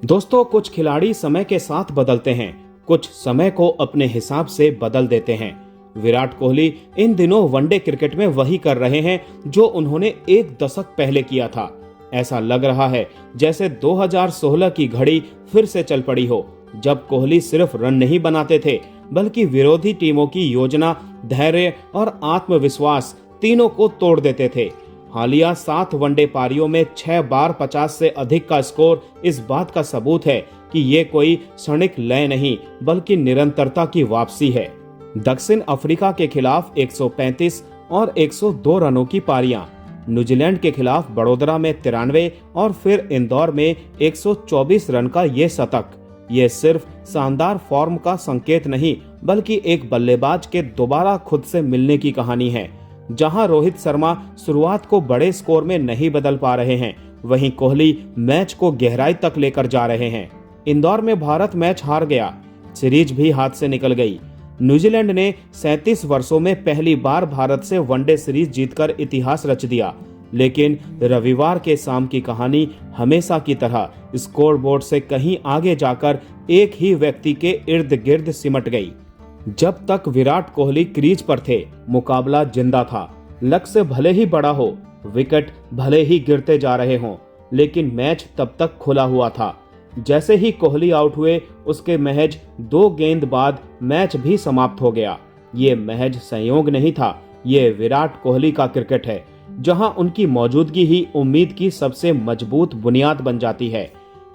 दोस्तों, कुछ खिलाड़ी समय के साथ बदलते हैं, कुछ समय को अपने हिसाब से बदल देते हैं। विराट कोहली इन दिनों वनडे क्रिकेट में वही कर रहे हैं जो उन्होंने एक दशक पहले किया था। ऐसा लग रहा है जैसे 2016 की घड़ी फिर से चल पड़ी हो, जब कोहली सिर्फ रन नहीं बनाते थे बल्कि विरोधी टीमों की योजना, धैर्य और आत्मविश्वास तीनों को तोड़ देते थे। हालिया 7 वनडे पारियों में 6 बार 50 से अधिक का स्कोर इस बात का सबूत है कि ये कोई क्षणिक लय नहीं बल्कि निरंतरता की वापसी है। दक्षिण अफ्रीका के खिलाफ 135 और 102 रनों की पारियां, न्यूजीलैंड के खिलाफ बड़ोदरा में 93 और फिर इंदौर में 124 रन का ये शतक, ये सिर्फ शानदार फॉर्म का संकेत नहीं बल्कि एक बल्लेबाज के दोबारा खुद से मिलने की कहानी है। जहां रोहित शर्मा शुरुआत को बड़े स्कोर में नहीं बदल पा रहे हैं, वहीं कोहली मैच को गहराई तक लेकर जा रहे हैं। इंदौर में भारत मैच हार गया, सीरीज भी हाथ से निकल गई। न्यूजीलैंड ने 37 वर्षों में पहली बार भारत से वनडे सीरीज जीतकर इतिहास रच दिया, लेकिन रविवार के शाम की कहानी हमेशा की तरह स्कोरबोर्ड से कहीं आगे जाकर एक ही व्यक्ति के इर्द गिर्द सिमट गई। जब तक विराट कोहली क्रीज पर थे, मुकाबला जिंदा था। लक्ष्य भले ही बड़ा हो, विकेट भले ही गिरते जा रहे हों, लेकिन मैच तब तक खुला हुआ था। जैसे ही कोहली आउट हुए, उसके महज 2 गेंद बाद मैच भी समाप्त हो गया। ये महज संयोग नहीं था, ये विराट कोहली का क्रिकेट है, जहां उनकी मौजूदगी ही उम्मीद की सबसे मजबूत बुनियाद बन जाती है।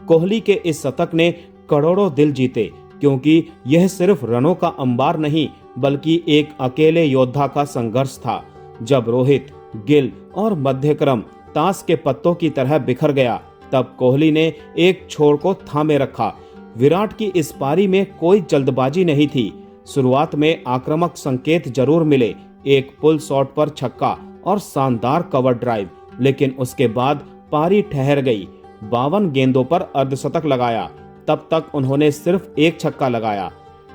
कोहली के इस शतक ने करोड़ों दिल जीते, क्योंकि यह सिर्फ रनों का अंबार नहीं बल्कि एक अकेले योद्धा का संघर्ष था। जब रोहित, गिल और मध्यक्रम ताश के पत्तों की तरह बिखर गया, तब कोहली ने एक छोर को थामे रखा। विराट की इस पारी में कोई जल्दबाजी नहीं थी। शुरुआत में आक्रामक संकेत जरूर मिले, एक पुल शॉट पर छक्का और शानदार कवर ड्राइव, लेकिन उसके बाद पारी ठहर गई। 52 गेंदों पर अर्धशतक लगाया, तब तक उन्होंने सिर्फ एक छक्का लगाया।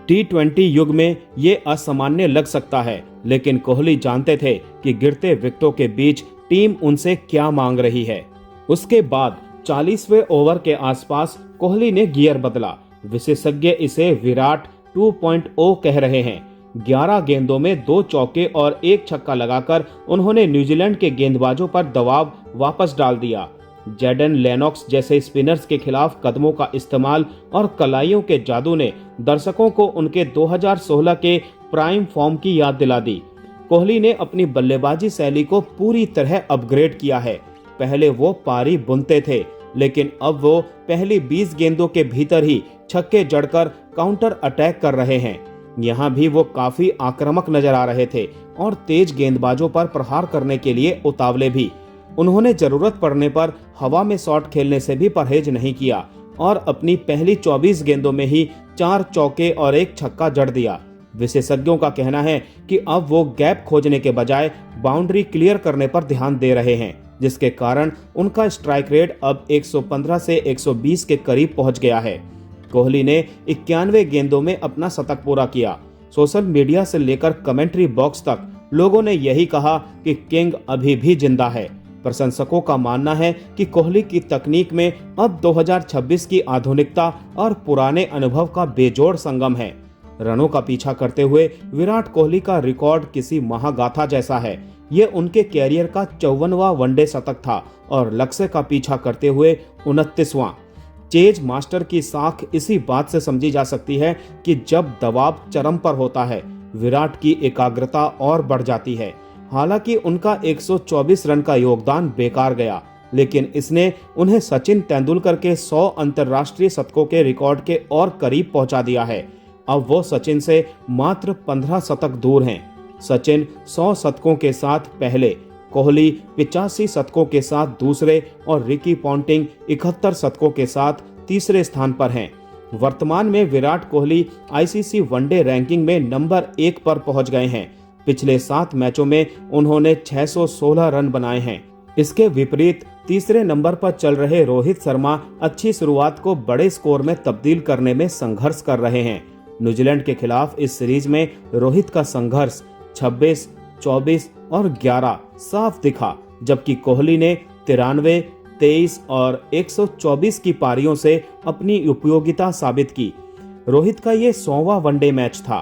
T20 युग में ये असामान्य लग सकता है, लेकिन कोहली जानते थे कि गिरते विकेटों के बीच टीम उनसे क्या मांग रही है। उसके बाद 40वें ओवर के आसपास कोहली ने गियर बदला। विशेषज्ञ इसे विराट 2.0 कह रहे हैं। 11 गेंदों में 2 चौके और 1 छक्का लगाकर उन्होंने न्यूजीलैंड के गेंदबाजों पर दबाव वापस डाल दिया। जेडन लेनॉक्स जैसे स्पिनर्स के खिलाफ कदमों का इस्तेमाल और कलाइयों के जादू ने दर्शकों को उनके 2016 के प्राइम फॉर्म की याद दिला दी। कोहली ने अपनी बल्लेबाजी शैली को पूरी तरह अपग्रेड किया है। पहले वो पारी बुनते थे, लेकिन अब वो पहली 20 गेंदों के भीतर ही छक्के जड़कर काउंटर अटैक कर रहे हैं। यहाँ भी वो काफी आक्रामक नजर आ रहे थे और तेज गेंदबाजों पर प्रहार करने के लिए उतावले भी। उन्होंने जरूरत पड़ने पर हवा में शॉट खेलने से भी परहेज नहीं किया और अपनी पहली 24 गेंदों में ही 4 चौके और 1 छक्का जड़ दिया। विशेषज्ञों का कहना है कि अब वो गैप खोजने के बजाय बाउंड्री क्लियर करने पर ध्यान दे रहे हैं, जिसके कारण उनका स्ट्राइक रेट अब 115 से 120 के करीब पहुंच गया है। कोहली ने 91 गेंदों में अपना शतक पूरा किया। सोशल मीडिया से लेकर कमेंट्री बॉक्स तक लोगों ने यही कहा कि किंग अभी भी जिंदा है। प्रशंसकों का मानना है कि कोहली की तकनीक में अब 2026 की आधुनिकता और पुराने अनुभव का बेजोड़ संगम है। रनों का पीछा करते हुए विराट कोहली का रिकॉर्ड किसी महागाथा जैसा है। ये उनके कैरियर का 54वां वनडे शतक था और लक्ष्य का पीछा करते हुए 29वां। चेज मास्टर की साख इसी बात से समझी जा सकती है कि जब दबाव चरम पर होता है, विराट की एकाग्रता और बढ़ जाती है। हालांकि उनका 124 रन का योगदान बेकार गया, लेकिन इसने उन्हें सचिन तेंदुलकर के 100 अंतर्राष्ट्रीय शतकों के रिकॉर्ड के और करीब पहुंचा दिया है। अब वो सचिन से मात्र 15 शतक दूर हैं। सचिन 100 शतकों के साथ पहले, कोहली 85 शतकों के साथ दूसरे और रिकी पॉन्टिंग 71 शतकों के साथ तीसरे स्थान पर हैं। वर्तमान में Virat Kohli ICC one day ranking में नंबर 1 पर पहुंच गए हैं। पिछले 7 मैचों में उन्होंने 616 रन बनाए हैं। इसके विपरीत तीसरे नंबर पर चल रहे रोहित शर्मा अच्छी शुरुआत को बड़े स्कोर में तब्दील करने में संघर्ष कर रहे हैं। न्यूजीलैंड के खिलाफ इस सीरीज में रोहित का संघर्ष 26, 24 और 11 साफ दिखा, जबकि कोहली ने 93, 23 और 124 की पारियों से अपनी उपयोगिता साबित की। रोहित का ये 100वां वनडे मैच था।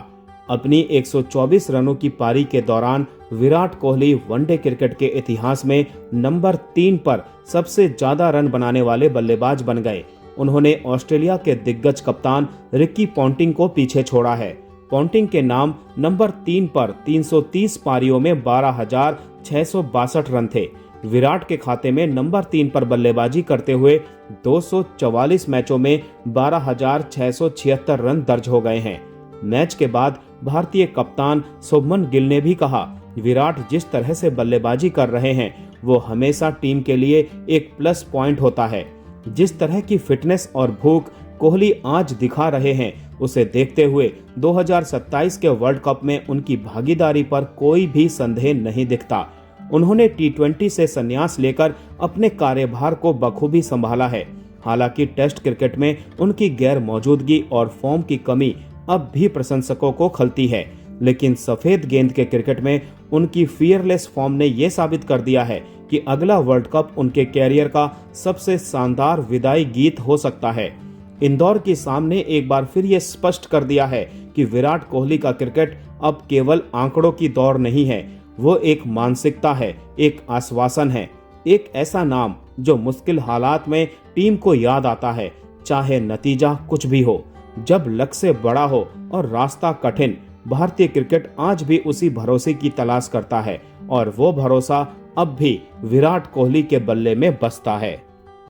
अपनी 124 रनों की पारी के दौरान विराट कोहली वनडे क्रिकेट के इतिहास में नंबर 3 पर सबसे ज्यादा रन बनाने वाले बल्लेबाज बन गए। उन्होंने ऑस्ट्रेलिया के दिग्गज कप्तान रिकी पॉन्टिंग को पीछे छोड़ा है। पॉन्टिंग के नाम नंबर 3 पर 330 पारियों में 12,662 रन थे। विराट के खाते में नंबर 3 पर बल्लेबाजी करते हुए 244 मैचों में 12,676 रन दर्ज हो गए हैं। मैच के बाद भारतीय कप्तान शुभमन गिल ने भी कहा, विराट जिस तरह से बल्लेबाजी कर रहे हैं वो हमेशा टीम के लिए एक प्लस पॉइंट होता है। जिस तरह की फिटनेस और भूख कोहली आज दिखा रहे हैं उसे देखते हुए 2027 के वर्ल्ड कप में उनकी भागीदारी पर कोई भी संदेह नहीं दिखता। उन्होंने टी20 से संन्यास लेकर अपने कार्यभार को बखूबी संभाला है। हालांकि टेस्ट क्रिकेट में उनकी गैर मौजूदगी और फॉर्म की कमी अब भी प्रशंसकों को खलती है, लेकिन सफेद गेंद के क्रिकेट में उनकी फियरलेस फॉर्म ने यह साबित कर दिया है कि अगला वर्ल्ड कप उनके कैरियर का सबसे शानदार विदाई गीत हो सकता है। इंदौर के सामने एक बार फिर ये स्पष्ट कर दिया है कि विराट कोहली का क्रिकेट अब केवल आंकड़ों की दौड़ नहीं है, वो एक मानसिकता है, एक आश्वासन है, एक ऐसा नाम जो मुश्किल हालात में टीम को याद आता है, चाहे नतीजा कुछ भी हो। जब लक्ष्य बड़ा हो और रास्ता कठिन, भारतीय क्रिकेट आज भी उसी भरोसे की तलाश करता है और वो भरोसा अब भी विराट कोहली के बल्ले में बसता है।